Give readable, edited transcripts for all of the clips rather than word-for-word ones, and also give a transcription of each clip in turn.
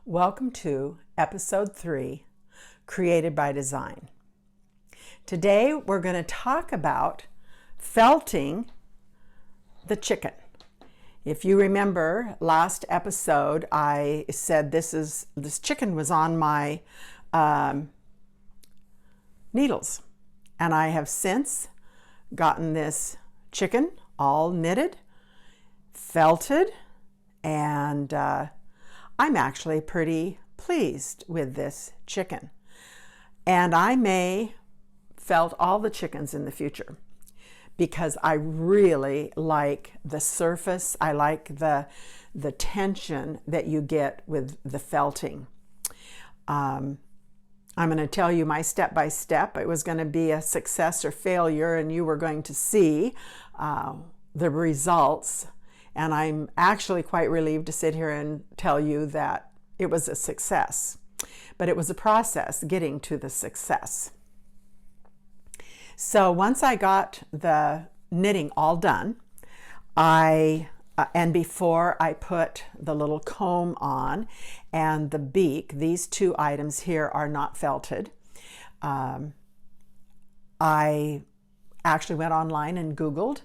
Welcome to episode 3, Created by Design. Today we're going to talk about felting the chicken. If you remember last episode, I said this chicken was on my needles, and I have since gotten this chicken all knitted, felted, and I'm actually pretty pleased with this chicken. And I may felt all the chickens in the future because I really like the surface. I like the tension that you get with the felting. I'm going to tell you my step-by-step. It was going to be a success or failure, and you were going to see the results. And I'm actually quite relieved to sit here and tell you that it was a success. But it was a process getting to the success. So once I got the knitting all done, and before I put the little comb on and the beak, these two items here are not felted. I actually went online and Googled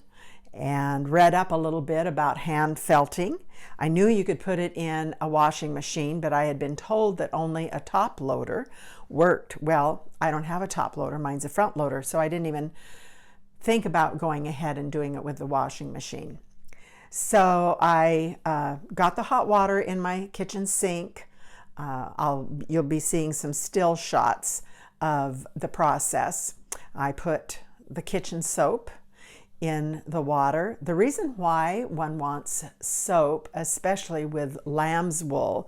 and read up a little bit about hand felting. I knew you could put it in a washing machine, but I had been told that only a top loader worked. Well, I don't have a top loader, mine's a front loader, so I didn't even think about going ahead and doing it with the washing machine. So I got the hot water in my kitchen sink. You'll be seeing some still shots of the process. I put the kitchen soap in the water. The reason why one wants soap, especially with lamb's wool,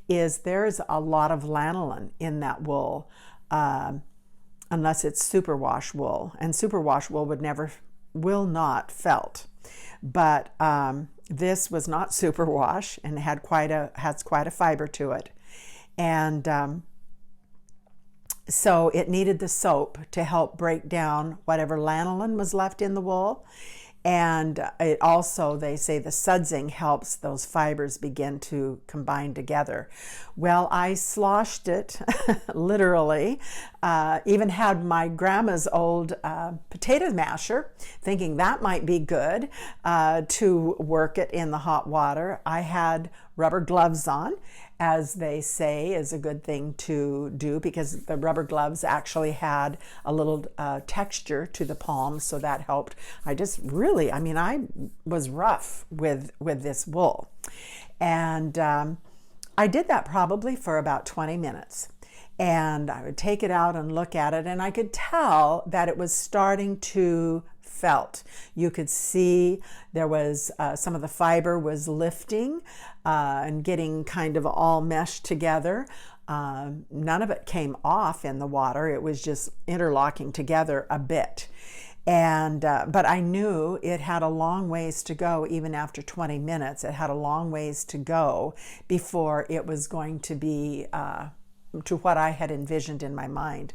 is there's a lot of lanolin in that wool, unless it's superwash wool, and superwash wool will not felt. But this was not superwash and has quite a fiber to it, and so it needed the soap to help break down whatever lanolin was left in the wool. And it also, they say the sudsing helps those fibers begin to combine together. Well, I sloshed it, literally. Even had my grandma's old potato masher, thinking that might be good to work it in the hot water. I had rubber gloves on, as they say is a good thing to do, because the rubber gloves actually had a little texture to the palms, so that helped. I was rough with this wool. And I did that probably for about 20 minutes. And I would take it out and look at it, and I could tell that it was starting to felt. You could see there was some of the fiber was lifting and getting kind of all meshed together. None of it came off in the water. It was just interlocking together a bit. And but I knew it had a long ways to go. Even after 20 minutes, it had a long ways to go before it was going to be to what I had envisioned in my mind.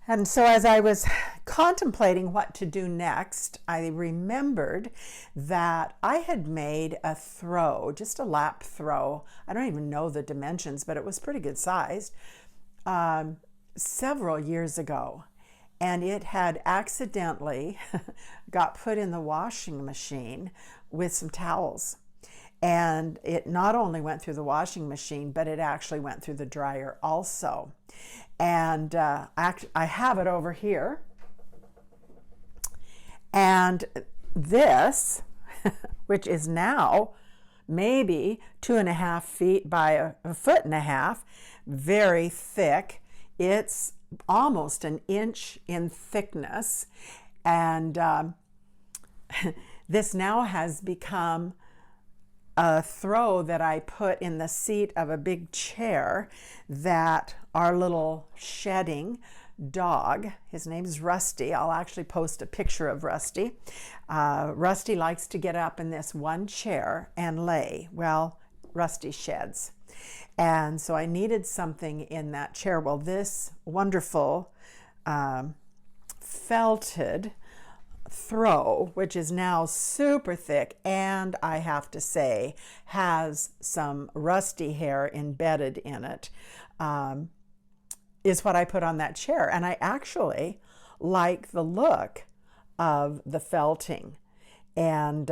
And so as I was contemplating what to do next, I remembered that I had made a throw, just a lap throw. I don't even know the dimensions, but it was pretty good sized, several years ago. And it had accidentally got put in the washing machine with some towels. And it not only went through the washing machine, but it actually went through the dryer also. And I have it over here. And this, which is now maybe 2.5 feet by a 1.5 feet, very thick. It's almost an inch in thickness. And this now has become a throw that I put in the seat of a big chair that our little shedding dog, his name's Rusty. I'll actually post a picture of Rusty. Rusty likes to get up in this one chair and lay. Well, Rusty sheds. And so I needed something in that chair. Well, this wonderful felted throw, which is now super thick, and I have to say has some Rusty hair embedded in it, is what I put on that chair. And I actually like the look of the felting. And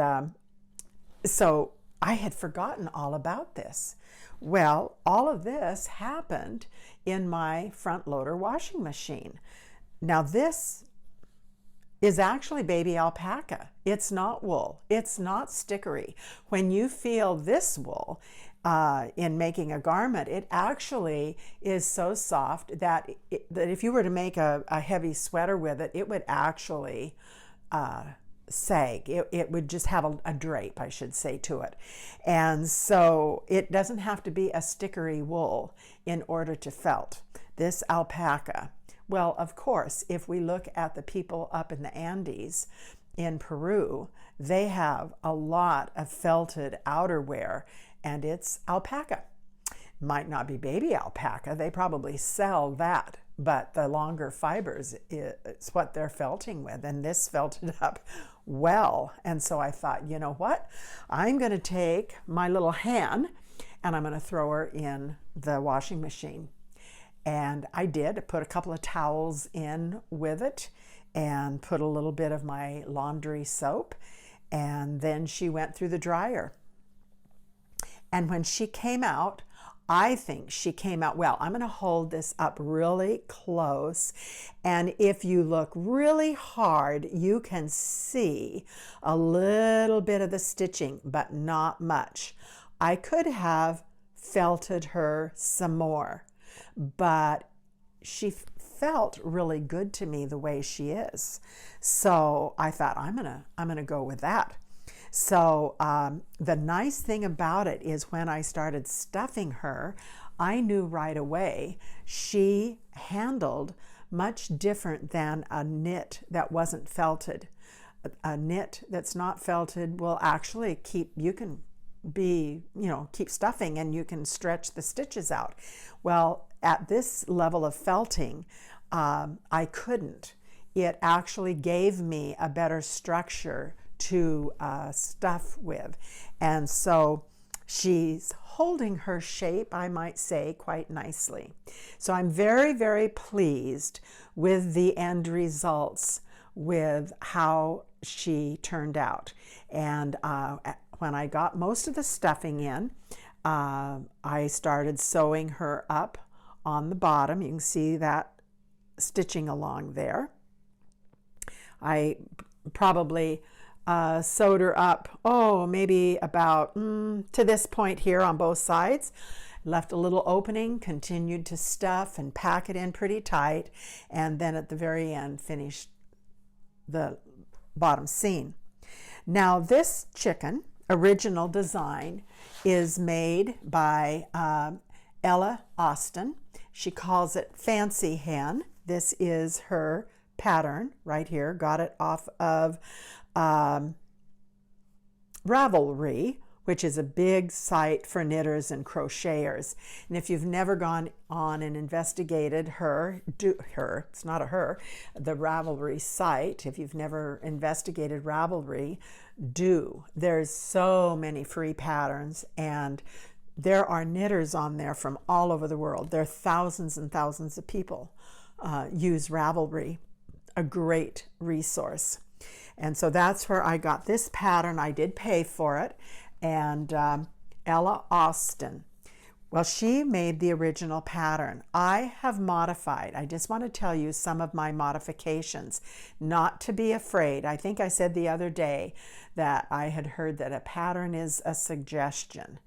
so I had forgotten all about this. Well, all of this happened in my front loader washing machine. Now this is actually baby alpaca. It's not wool. It's not stickery. When you feel this wool in making a garment, it actually is so soft that, that if you were to make a heavy sweater with it, it would actually sag. It would just have a drape, I should say, to it. And so it doesn't have to be a stickery wool in order to felt. This alpaca, well, of course, if we look at the people up in the Andes in Peru, they have a lot of felted outerwear, and it's alpaca. Might not be baby alpaca, they probably sell that, but the longer fibers is what they're felting with, and this felted up well. And so I thought, you know what? I'm going to take my little hen and I'm going to throw her in the washing machine. And I did. I put a couple of towels in with it and put a little bit of my laundry soap, and then she went through the dryer. And when she came out, I think she came out well. I'm going to hold this up really close, and if you look really hard, you can see a little bit of the stitching, but not much. I could have felted her some more, but she felt really good to me the way she is. So I thought I'm gonna go with that. So the nice thing about it is when I started stuffing her, I knew right away she handled much different than a knit that wasn't felted. A knit that's not felted will actually keep, you can be, keep stuffing and you can stretch the stitches out. Well, at this level of felting, I couldn't. It actually gave me a better structure to stuff with. And so she's holding her shape, I might say, quite nicely. So I'm very, very pleased with the end results with how she turned out. And when I got most of the stuffing in, I started sewing her up on the bottom. You can see that stitching along there. I probably sewed her up, maybe about to this point here on both sides. Left a little opening, continued to stuff and pack it in pretty tight, and then at the very end finished the bottom seam. Now this chicken, original design, is made by Ella Austin. She calls it Fancy Hen. This is her pattern right here. Got it off of Ravelry, which is a big site for knitters and crocheters. And if you've never gone on and investigated the Ravelry site, if you've never investigated Ravelry, do. There's so many free patterns, and there are knitters on there from all over the world. There are thousands and thousands of people use Ravelry, a great resource. And so that's where I got this pattern. I did pay for it, and Ella Austin. Well, she made the original pattern. I have modified. I just want to tell you some of my modifications. Not to be afraid. I think I said the other day that I had heard that a pattern is a suggestion,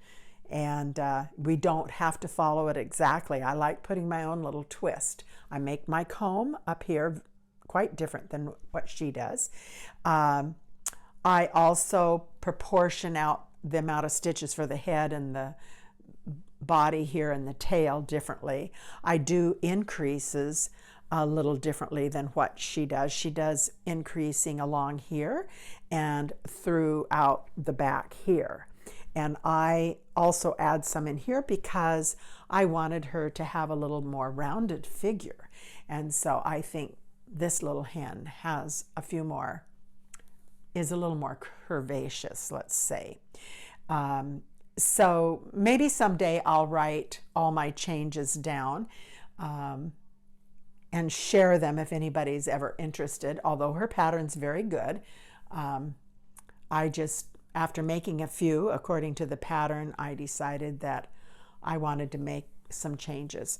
and we don't have to follow it exactly. I like putting my own little twist. I make my comb up here quite different than what she does. I also proportion out the amount of stitches for the head and the body here and the tail differently. I do increases a little differently than what she does. She does increasing along here and throughout the back here. And I also add some in here because I wanted her to have a little more rounded figure. And so I think this little hen has a few more, is a little more curvaceous, let's say. So maybe someday I'll write all my changes down and share them if anybody's ever interested, although her pattern's very good. I just, after making a few according to the pattern, I decided that I wanted to make some changes.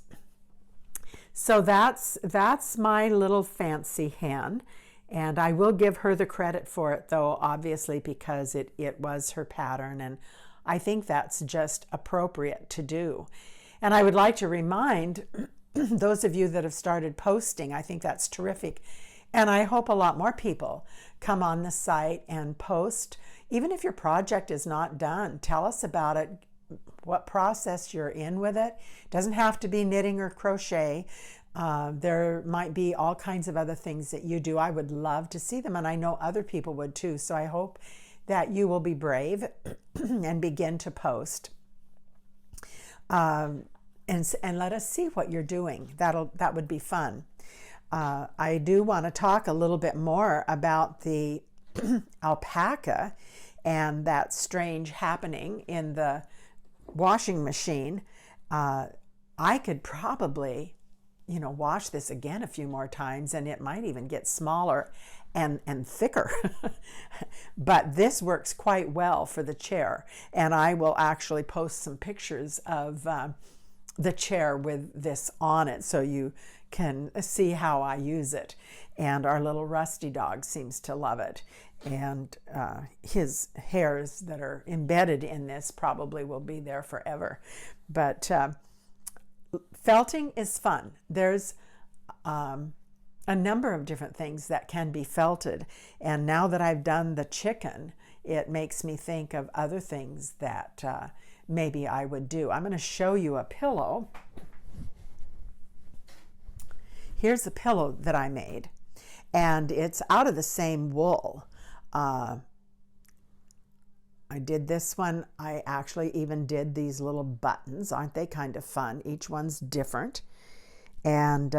So that's my little fancy hen. And I will give her the credit for it, though, obviously, because it was her pattern, and I think that's just appropriate to do. And I would like to remind those of you that have started posting, I think that's terrific. And I hope a lot more people come on the site and post. Even if your project is not done, tell us about it, what process you're in with it. It doesn't have to be knitting or crochet. There might be all kinds of other things that you do. I would love to see them, and I know other people would too. So I hope that you will be brave and begin to post, and let us see what you're doing. That would be fun. I do want to talk a little bit more about the alpaca and that strange happening in the washing machine. I could probably, wash this again a few more times, and it might even get smaller and thicker. But this works quite well for the chair, and I will actually post some pictures of the chair with this on it so you can see how I use it. And our little Rusty dog seems to love it, and his hairs that are embedded in this probably will be there forever. But felting is fun. There's a number of different things that can be felted, and now that I've done the chicken, it makes me think of other things that maybe I would do. I'm going to show you a pillow. Here's a pillow that I made, and it's out of the same wool. I did this one. I actually even did these little buttons. Aren't they kind of fun? Each one's different, and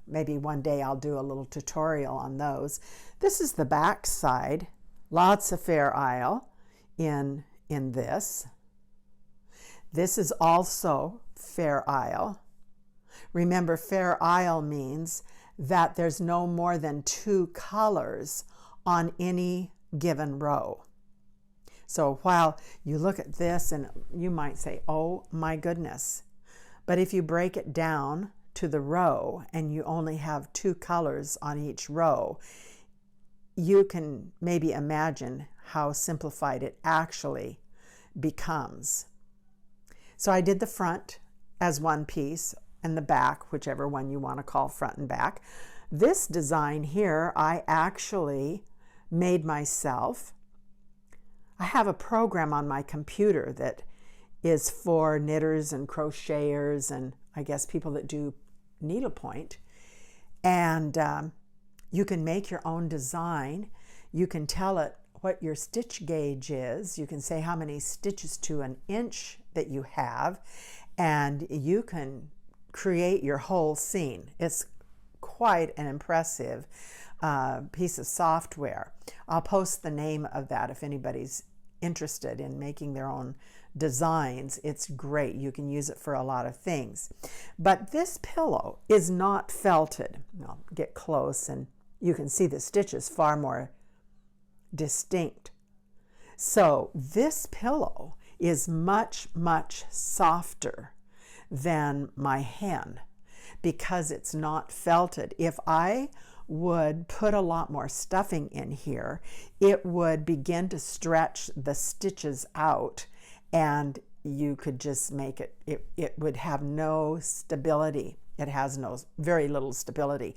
maybe one day I'll do a little tutorial on those. This is the back side. Lots of Fair Isle in this. This is also Fair Isle. Remember, Fair Isle means that there's no more than 2 colors on any given row. So while you look at this and you might say, oh my goodness, but if you break it down to the row and you only have 2 colors on each row, you can maybe imagine how simplified it actually becomes. So I did the front as one piece and the back, whichever one you want to call front and back. This design here, I actually made myself. I have a program on my computer that is for knitters and crocheters and I guess people that do needlepoint. And you can make your own design. You can tell it what your stitch gauge is. You can say how many stitches to an inch that you have, and you can create your whole scene. It's quite an impressive piece of software. I'll post the name of that if anybody's interested in making their own designs. It's great. You can use it for a lot of things. But this pillow is not felted. I'll get close and you can see the stitches far more distinct. So this pillow is much, much softer than my hen because it's not felted. If I would put a lot more stuffing in here, it would begin to stretch the stitches out, and you could just make it would have no stability. It has very little stability.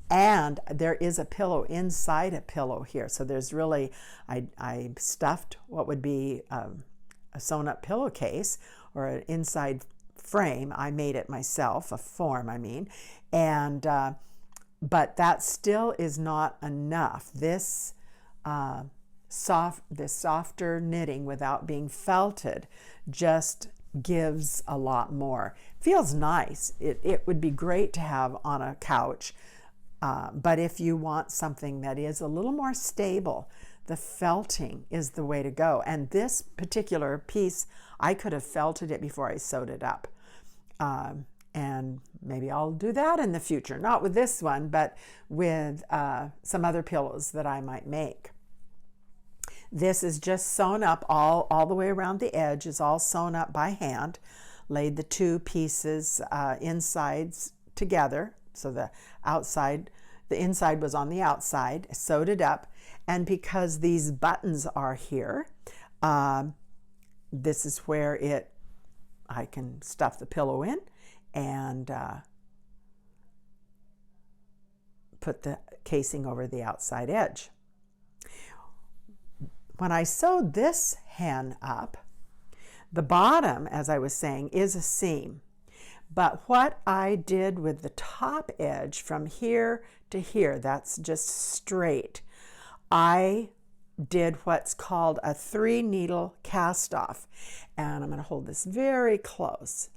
And there is a pillow inside a pillow here. So there's really, I stuffed what would be a sewn up pillowcase or an inside frame. I made it myself, a form, I mean. And, but that still is not enough. This softer knitting without being felted just gives a lot more. Feels nice. It would be great to have on a couch. But if you want something that is a little more stable, the felting is the way to go. And this particular piece, I could have felted it before I sewed it up. And maybe I'll do that in the future. Not with this one, but with some other pillows that I might make. This is just sewn up all the way around the edge, is all sewn up by hand. Laid the two pieces insides together. So the inside was on the outside, sewed it up. And because these buttons are here, this is where I can stuff the pillow in and put the casing over the outside edge. When I sewed this hen up, the bottom, as I was saying, is a seam. But what I did with the top edge from here to here, that's just straight, I did what's called a 3-needle cast off. And I'm going to hold this very close.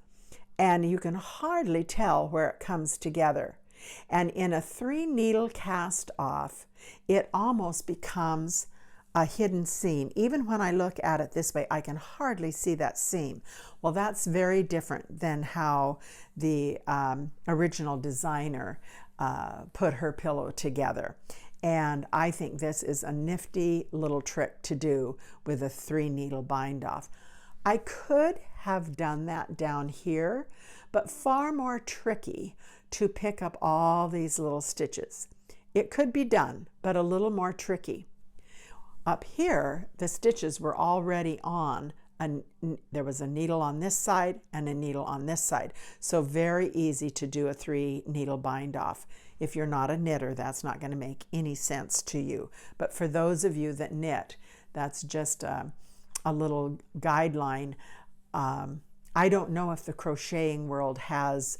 And you can hardly tell where it comes together. And in a 3-needle cast off, it almost becomes a hidden seam. Even when I look at it this way, I can hardly see that seam. Well, that's very different than how the original designer put her pillow together. And I think this is a nifty little trick to do with a 3-needle bind off. I could have done that down here, but far more tricky to pick up all these little stitches. It could be done, but a little more tricky. Up here, the stitches were already on. There was a needle on this side and a needle on this side. So very easy to do a 3-needle bind off. If you're not a knitter, that's not going to make any sense to you. But for those of you that knit, that's just a little guideline. I don't know if the crocheting world has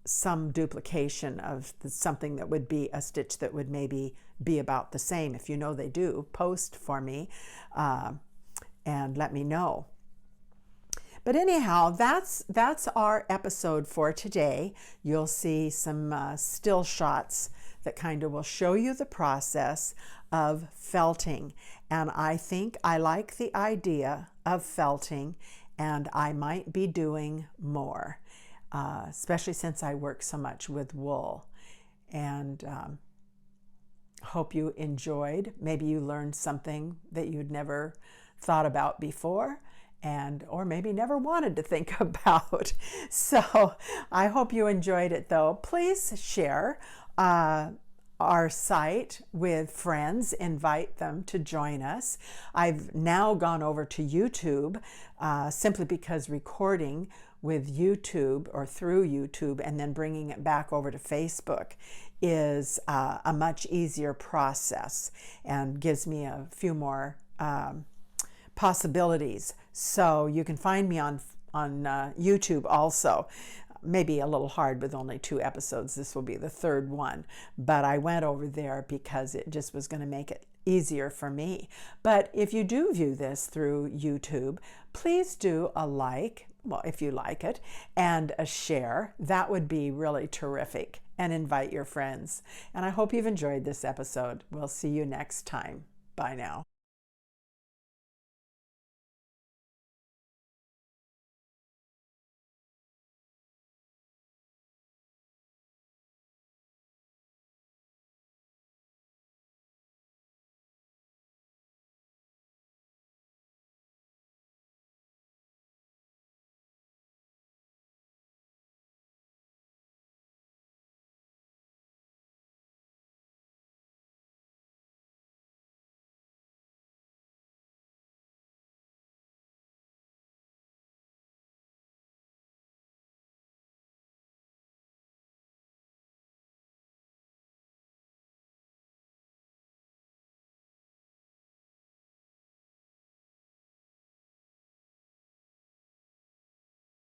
some duplication of something that would be a stitch that would maybe be about the same. If you know they do, post for me and let me know. But anyhow, that's our episode for today. You'll see some still shots that kind of will show you the process of felting. And I think I like the idea of felting, and I might be doing more, especially since I work so much with wool. And hope you enjoyed. Maybe you learned something that you'd never thought about before, or maybe never wanted to think about. So I hope you enjoyed it though. Please share our site with friends, invite them to join us. I've now gone over to YouTube simply because recording with YouTube or through YouTube and then bringing it back over to Facebook is a much easier process and gives me a few more possibilities. So you can find me on YouTube also. Maybe a little hard with only 2 episodes. This will be the 3rd one, but I went over there because it just was going to make it easier for me. But if you do view this through YouTube, please do a like, well, if you like it, and a share. That would be really terrific, and invite your friends. And I hope you've enjoyed this episode. We'll see you next time. Bye now.